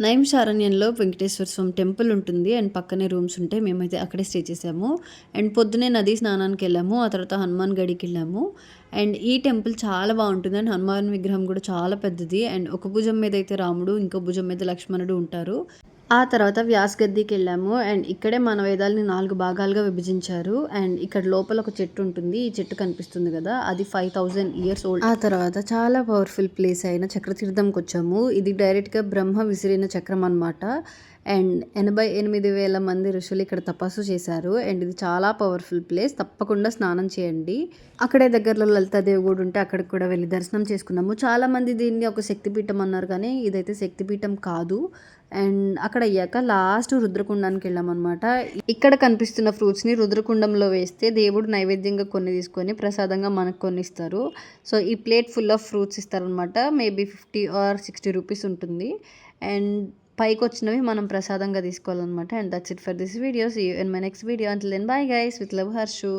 నైమిషారణ్యంలో వెంకటేశ్వర స్వామి temple ఉంటుంది and పక్కనే rooms ఉంటాయి. మేమైతే అక్కడే స్టే చేసాము. అండ్ పొద్దున్నే నదీ స్నానానికి వెళ్ళాము. ఆ తర్వాత హనుమాన్ గడికి వెళ్ళాము. అండ్ ఈ టెంపుల్ చాలా బాగుంటుంది అండ్ హనుమాన్ విగ్రహం కూడా చాలా పెద్దది. అండ్ ఒక భుజం మీద అయితే రాముడు, ఇంకో భుజం మీద లక్ష్మణుడు ఉంటారు. ఆ తర్వాత వ్యాస్ గద్దికి వెళ్ళాము. అండ్ ఇక్కడే మన వేదాలని 4 భాగాలుగా విభజించారు. అండ్ ఇక్కడ లోపల ఒక చెట్టు ఉంటుంది. ఈ చెట్టు కనిపిస్తుంది కదా, అది 5000 ఇయర్స్ ఓల్డ్. ఆ తర్వాత చాలా పవర్ఫుల్ ప్లేస్ అయిన చక్రతీర్థంకి వచ్చాము. ఇది డైరెక్ట్గా బ్రహ్మ విసిరిన చక్రం అనమాట. అండ్ 88,000 మంది ఋషులు ఇక్కడ తపస్సు చేశారు. అండ్ ఇది చాలా పవర్ఫుల్ ప్లేస్. తప్పకుండా స్నానం చేయండి. అక్కడే దగ్గరలో లలితాదేవి కూడా ఉంటే అక్కడికి కూడా వెళ్ళి దర్శనం చేసుకున్నాము. చాలా మంది దీన్ని ఒక శక్తిపీఠం అన్నారు, కానీ ఇదైతే శక్తిపీఠం కాదు. అండ్ అక్కడ అయ్యాక లాస్ట్ రుద్రకుండానికి వెళ్ళామన్నమాట. ఇక్కడ కనిపిస్తున్న ఫ్రూట్స్ని రుద్రకుండంలో వేస్తే దేవుడు నైవేద్యంగా కొన్ని తీసుకొని ప్రసాదంగా మనకు కొన్ని ఇస్తారు. సో ఈ ప్లేట్ ఫుల్ ఆఫ్ ఫ్రూట్స్ ఇస్తారనమాట. మేబీ 50 ఆర్ 60 రూపీస్ ఉంటుంది. అండ్ పైకి వచ్చినవి మనం ప్రసాదంగా తీసుకోవాలన్నమాట. And that's it for this video. See you in my next video. Until then bye guys, with love, Harshu.